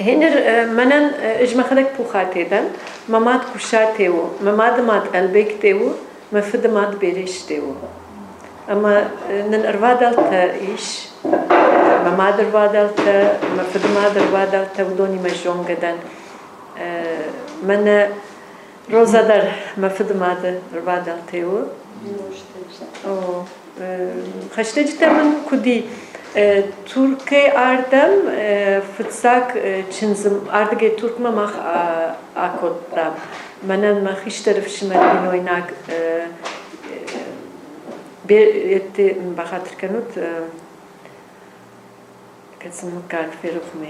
هنر منن اجمخلك بوخاتيدن مماد كوشاتيو مماد البيكتيو مفدماد بيريشتيو اما نن ارفادلت ايش مماد ارفادلت مفدماد ارفادلت ودوني مجون قدن من روزادر مفدماد ارفادلتيو خشتجت من كودي Türkiye ardem fıtsak çınzım ardıge Türkme mah akotta manen mah iş tarafı şimal bin oynak bir etti bahatır kanut kasım kart feruf me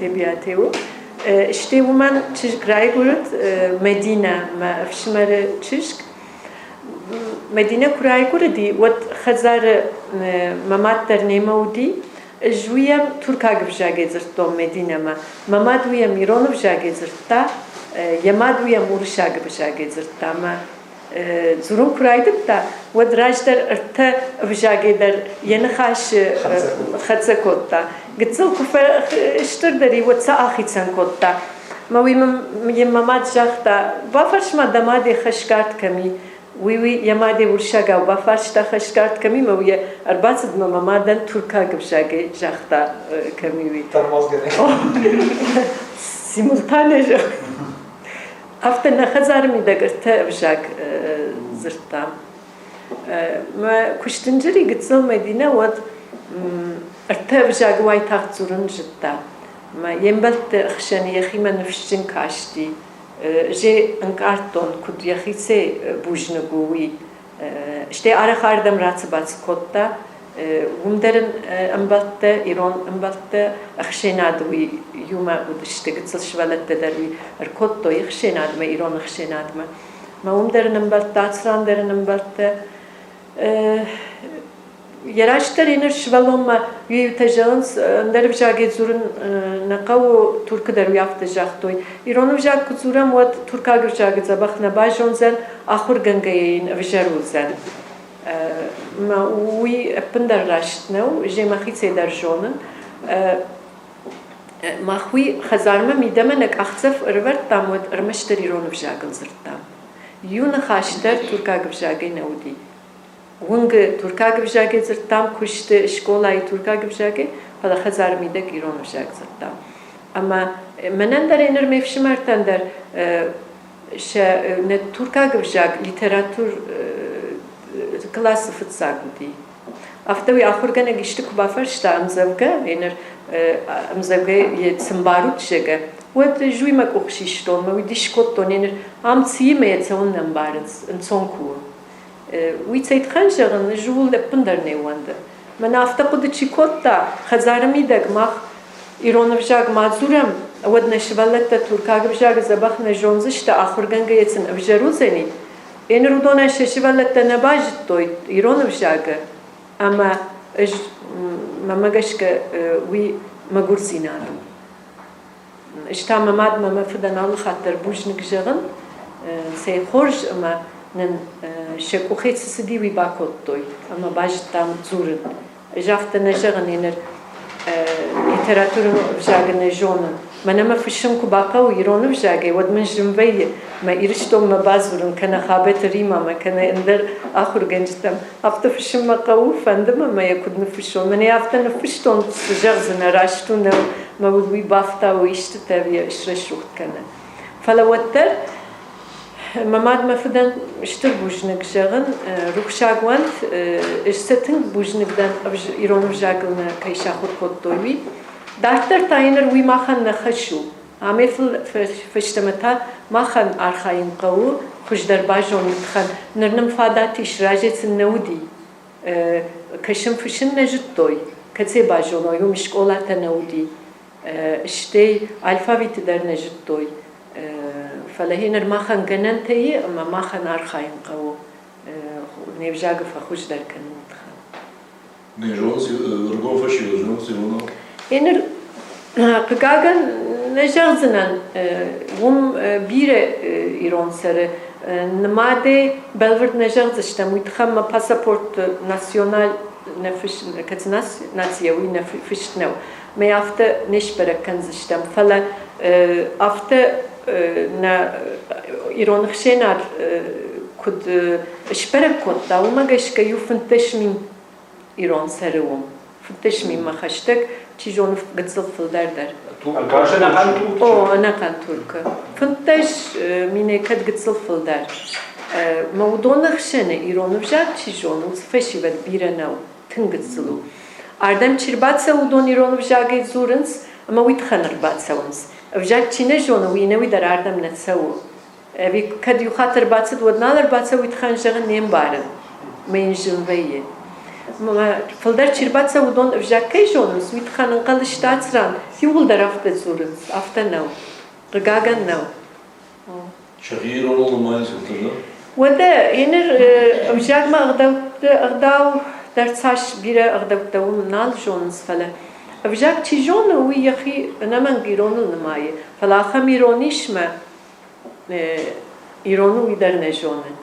tebiyati ut işte bu man çizik raygurut Medine ma afşmare çizik مدينة كراي كردي وات خزار ممات ترنيمة ودي جويا تركا بجاجي زرتو مدينة ما ممات ويا ميرون بجاجي زرتا يماد ويا مورشا بجاجي زرتا ما زورون كراي دتا ودراجدر ارتا بجاجي در ينخاش خدزا كوتا قتزل كفر اشتر دري واتسا آخي تسان كوتا ما وي ممات جاختا بافرش ما دمادي خشكارت كمي وی یماده ورشاگا و بافرش تا خشکارت کمی مویه اربعصد مامادن ترکا گبشاگه جاختا کمی وی. ترماز گره. سیمولتانه جو. هفته نخزار می دگرته بجاگ زرتام. ما کشتنجری گذل مدینه ود ارته بجاگ وای تاخت زورن جدا. ما یمبلت خشنی خیمه نفشین کاشتی. جه انکارتون کد یخیسه بوجنگویی işte ara kardam ratsbats kotta umderen ambatte iron ambatte akhshenadwi yuma udishte gitsel shvalette derwi kotto yakhshenadme iron akhshenadme ma umderen ambatte atsranderen ambatte Yaraştar iner şvalomma yüyütejans dervjage zurun naqav Türk derviyafte jaqtoy İranı vjag kuzuram wat Türka gurjage zabakhna bajonzen akhur gangayin vjaruzan ma uy apnder rashtnau je maxitse derjonen ma huy khazarma midemenek akhsaf rvert tamot armashtar İranı vjagel zirtam yun khashtar Türka gurjage naudi Вунг турка гибжаге зертам куште школаи турка гибжаге хала хазар мидек ирон бжаг зертам ама менен дар энер мефшимартан дар ше не турка гибжаг литератур классы фытсагуди Aftavi ahurgana gişti kubafarşta amzavga enер amzavga ye tsimbarut şege Vat juimak oxishton ma vidishkotton enер amtsime yetsonnan barens entsonku ويتسيت خنجرن جول لبندر نيواند من أفتقد تشيكوتا خزارمي دق مخ إيران بجاج معذورم ودنا شبالة تركا بجاج زبخنا جونزشتا آخر جنگا يتسن أبجروزني إن رودونا شبالة نباجت توي إيران بجاج أما ما مجشك وي مجورسينادو إشتا مماد ما فدنا الله خاطر بوجنك جرن سيخرج أما نن شكوخيت سدي وي باكوتوي اما باجتام زورن جافت نجرن انر ليتراتور بجاغن جونن منما فشم كو باقاو يرون بجاغي ود من جنبي ما يرشتو ما بازورن كنا خابت ريما ما كنا اندر اخر جنجتم افت فشم ما قاو فندم ما يكون نفشو من يافت نفشتون جرزن راشتون ما ودوي بافتا ويشت تابي اشرشوت كنا فلوتر مماد مفدن اشتر بوجنك جغن روكشاغوانت اشتتن بوجنكدن إيران بجاغلنا كيشا خود قدوي دارتر تاينر وي ماخن نخشو عمي فشتمتا ماخن أرخاين قو خوش در باجون نتخن نرنم فاداتي شراجت النودي كشم فشن نجدوي كتسي باجون ويوم اشكولات نودي اشتي الفابيت در نجدوي فلهين الماخن جننتي أما ماخن أرخاين قو نيبجاج فخوش در كنوت خان. نيجونس رجوع فشي رجونس يونا. إن قاعدن نجارزنن وم بير إيران سر نماده بلورد نجارزشتم ويتخم باسبورت ناسيونال كتناس ناسيوي نفشتنو ما يافت نشبرك كنزشتم فلا أفت نا إيرون خشينار كود إشبرك كوتا وما جش كيو فنتش من إيرون سروم فنتش من ما خشتك تيجون قتصل في الدردر أنا كان ترك فنتش من كد قتصل في الدر موضوع خشنة إيرون بجات تيجون وصفشي بد بيرناو تنقتصلو أردم تشربات سودون إيرون بجاجي زورنس أما ويتخنر بات سونس بجات تينجون وينوي در أردم نتسو أبي كد يخاطر بات سد ودنالر بات سو ويتخن جغن نيم بارن ما ينجم بيه ما فلدر تشربات سودون بجاكي جونس ويتخن انقل شتاتران يقول در أفت زورنس أفت نو رجاجن نو شغير والله ما يسوي وده ينر بجاك ما أغداو در تاش بيرة أغداو منال جونس فلا بجاك تيجون ويا أخي أنا من غيرون الماي فلا خميرونيش ما إيرونو يدر نجونه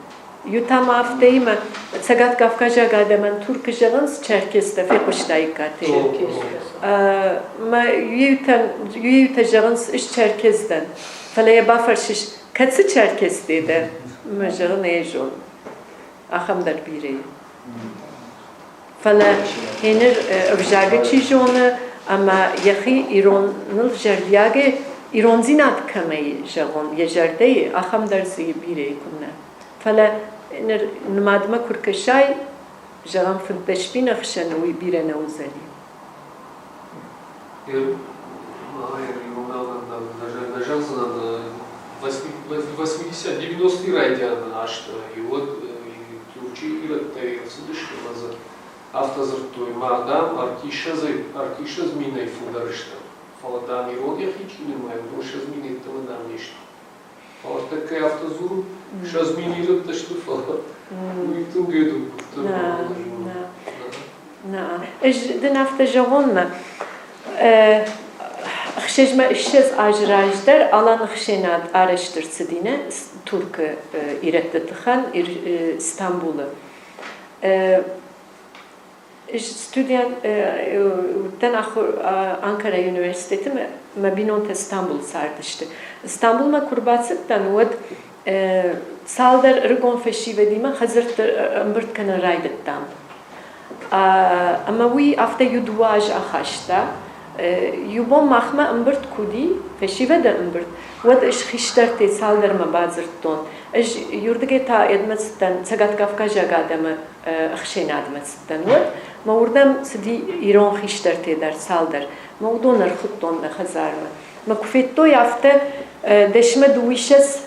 يوتام أفتي ما سجاد كافكاجا قاعدة من ترك جلنس تشركيز تفي قشتاي كاتي ما يوتا جلنس إيش تشركيز دن فلا يبافرشش كتس تشركيز ده مجرد نيجون أخم در بيري فلا هنر بجاگه چیجونه اما یخی ایران نل جردیاگه ایران زینات کمی جوان یه جرده آخام در زی بیره کنه فلا هنر نمادمه کرکشای جوان فنتش بین خشن وی بیره نوزلی. В 80-90-е радианы ашты, и вот Türkçe ürettiği mazı автозыртой мадам артиша зминой фударышта. Фаладан ирод я хичини маем, но сейчас змины этого нам нечто. Фалад такая автозуру, сейчас змины ирод что фалад. Ну и тем году. Na, den автожавонна. Xşejme işşez ajrajder alan xşenad araştırsı dine Türk irettetihan İstanbul'u. Studiyan den Ankara Üniversiteti me binont İstanbul sardıştı. İstanbul me kurbatsıktan ud salder rgon feşivedime hazır ambırt kana raydettam. Ama wi afte yuduaj axaşta يوبون مخمة أمبرت كودي فشيفة ده أمبرت ود إيش خشترتي سالدر ما بازرتون إيش يردقي تا يدمستن سجات كافكاجا قادمة خشين عدمستن ود ما وردم سدي إيران خشترتي در سالدر ما ودون الخطون خزارمة ما كفيتو يافته دشمة دويشس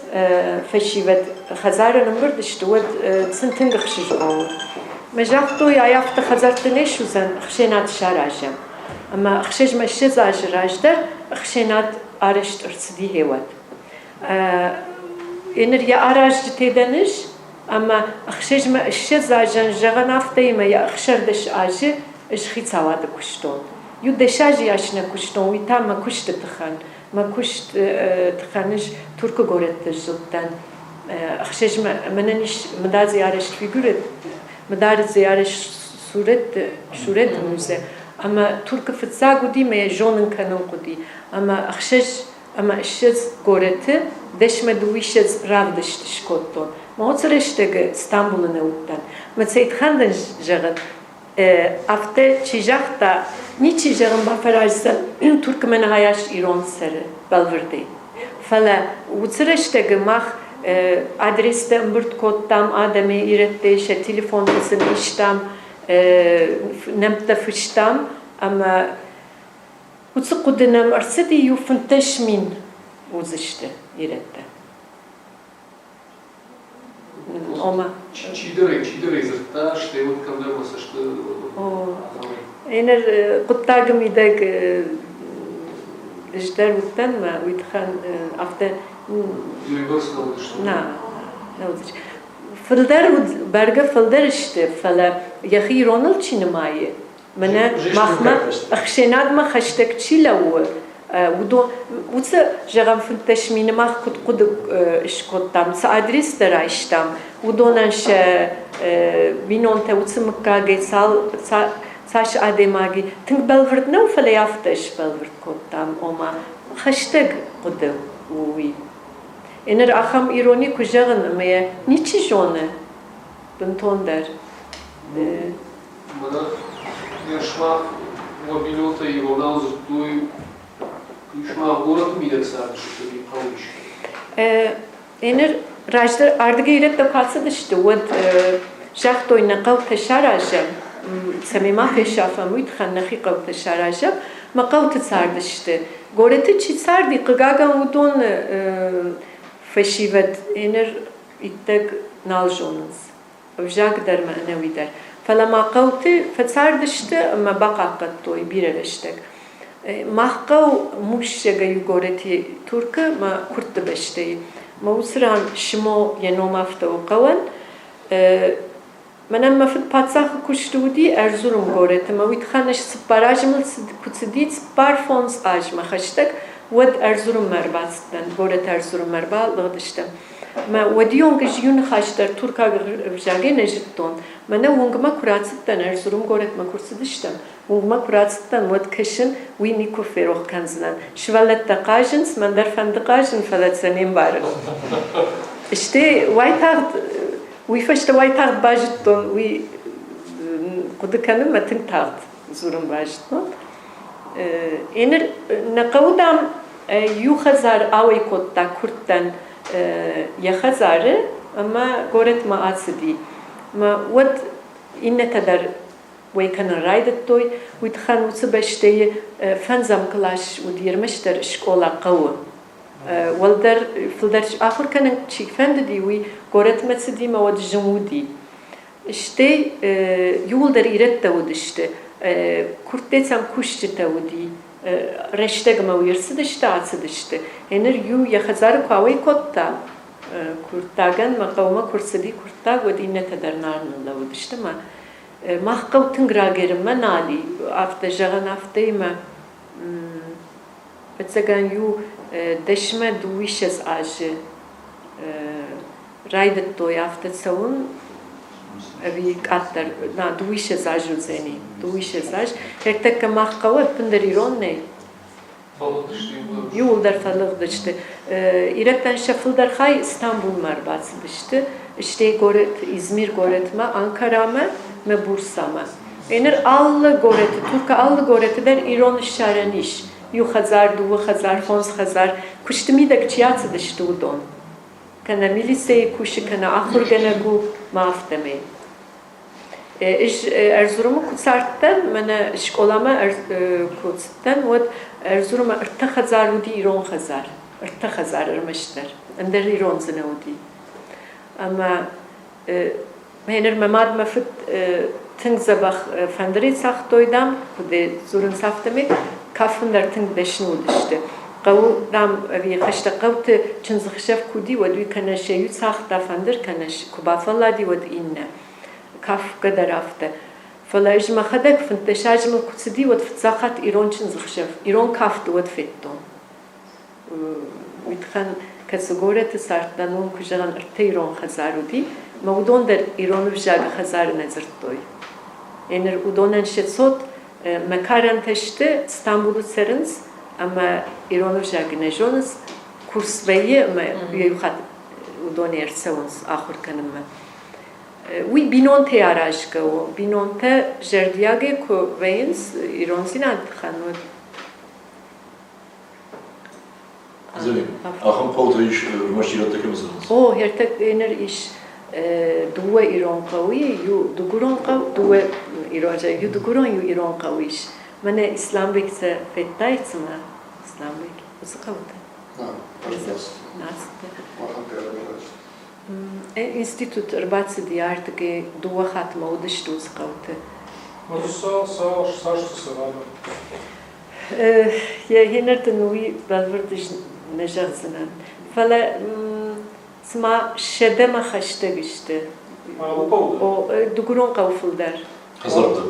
فشيفة خزارة أمبرت إشتود سنتين خشجون ما جافتو يافته خزارتنيش وزن خشين عد شاراجم أما خشج مشيز أجراجدر خشينات أرشترس دي هوت إنر يا أراج تيدنش أما خشج مشيز أجن جغن أفتي ما يا خشردش أجي إيش خيت سواد كشتون يودشاجي أشنا كشتون ويتا ما كشت تخن ما كشت تخنش ترك قرت جدا خشج مننش مدار زيارش فيجورت مدار زيارش صورت موزة أما ترك فتزا قدي ما يجونن كانوا قدي أما أخشج أما إشز قرته دش ما دويشز رافدش تشكوتون ما هو ترشتك إسطنبول نودن ما تسيد خندن جغد أفته تجاهتا نيجي جغن بفرازة ترك من هايش إيران سر بالوردي فلا وترشتك مخ adreste ımbırt kodtam adamı iretteşe telefon kısım iştam نمت فشتام أما وتسقدنا مرسدي يفنتش من وزشته يرده أما Çiğdere zırtta işte o kadar masa işte إنر قطعم يدق إجدار وتن ما ويدخن أفضل نا نوزش فلدر برجع فلدر إشته فلا يخي رونال شنماية منا مخما أخشناد ما خشتك شيلو ودو وتس جرام فنتش مين ما خد إش قدام سأدرس درايشتام udonanșe vinonte uțmăcage saș ademagi tâng belvert nu fele afteș belvert kotam oma hashtag qudeu ui ener axam ironi kujagan me niçi jone bintonder Bana yarışma mobilota irona uzattığı yarışma gorat midek sardı şu bir kalmış. Ener rajda ardıge iret de kalsa dıştı wad jahtoy naqaw teşaraja samima peşafa muyt khannaxi qaw teşaraja maqaw tsardı dıştı goreti çi sardı qagagan udon feşivet ener ittek naljonuz vjag der manevi der فلما قوتي فتصاردشت ما بقى قطوي بيرلشتك محقو مش جاي غورتي ترك ما كرت بشتي ما وسران شمو ينوم افتو قوان من ما في باتساخ كشتودي ارزورم غورت ما ويتخانش سباراجمل كتسديت بارفونس اج ما خشتك ود ارزورم مرباستن غورت ارزورم مربا لغدشتم ما وديون جيون خاشتر تركا جاگه نجتون منه ونگما کوراتستن ارزورم گورت ما کورسدشتم ونگما کوراتستن ود کشن وینی کوفروخ کنزنن شوالت دقاجنس من در فندقاجن فلت سنين بارن işte وایتاغد ویفشت وایتاغد باجتون وی قدکنم متن تاغد زورم باجتون enir naqawdam yuxazar away kotta kurttan يخزاره أما قرت ما أصدي ما ود إن تدر ويكن رايد التوي ويتخان وتبشتي فنزم كلاش ودير مشتر شكولا قوة والدر فلدرش آخر كان شيء فندي وي قرت ما تصدي ما ود جمودي إشتي يولدر إيرت تودشته كرتيتسام كوشت تودي رشتگ ما ويرسدشته عصدشته هنر يو يخزار قوي كوتا كرتاغن ما قوما كرسدي كرتاغ ودينه تدرنارن لودشته ما محقو تنگراگرم ما نالي afte جغن afte ما بتسگن يو دشمه دويشز آج رايدت توي afte سون أبي قطر نا دويش زاج زيني دويش زاج هرتك محقوة بندريرون نه يول در فلق دشته إيرتن شفل در خاي İstanbul مرباط دشته işte goret İzmir goret ma Ankara ma me Bursa ma ener all goret Türk all goret der İran şaraniş yu hazar du hazar fons hazar kuştimi de çiyat dıştı udon kana milisey kuşu kana ahur genagu maafteme iş Erzurum'u kutsarttan mana şkolama kutsarttan ve Erzurum'a irta hazar udi İran hazar irta hazar ermişler ender İran zinudi ama hener memad mafit tın zabah fandri saht doydam kude zurun saftemek kafın der tın beşnu dişte qavu dam vi khashta qawt çın zıxşaf kudi ve duy kana şeyü saht da fandir kana kubafalla di ve inna kaf kadar afte فلا إجمع خدك فانتشاج من كتسدي وتفتزاقت إيران چن زخشف إيران كافت وتفتون ويتخن كسجورة سارتنون كجران إيران خزارودي مودون در إيران بجاج خزار نزرتوي إن الودونن شتصوت مكارن تشته إسطنبول سرنس أما إيران بجاج نجونس كورس بيه ما يخد ودون يرسونس آخر كنما وی بینونته آرایشگاه و بینونته جردیاگه که وینس ایرانسی ندخنود. زين. آخر قوته إيش مشيرات كمزنس. هرتك إنر إيش دوه ایران قوی یو دوگران قو دوه ایران جای یو دوگران یو ایران قویش. من اسلام بیکسه فتایت ما اسلام بیک. وز قوته. نه. Институт рбацы диартыге дуа хатма удыштуз қауты. Сашты сырады. Я хенертен уи балвырдыш нежағзынан. Фала сма шедема хаштаг ішті. О, дугурон қауфылдар. Hazırdı.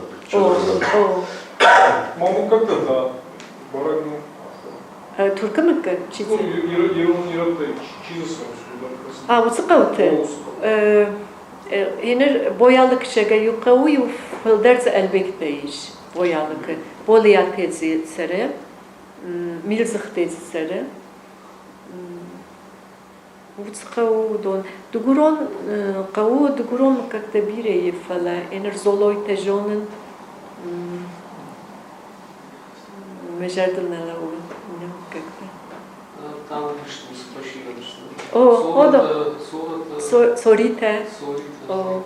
Маму как-то да. Барагну. Turka mı ki? Çizi. Европа чизисам Bu sıkıntı. Yenir boyalık şega yukavu yu fılderse elbette iş boyalık. Boliyal tezi sere, milzık tezi sere. Bu sıkıntı don. Duguron kavu duguron kakta bireyi fala. Yenir zoloy tejonun mecerdil nala o. Ne kakta. Там что спасибо, что. O da. Солота. Sorite. Солита.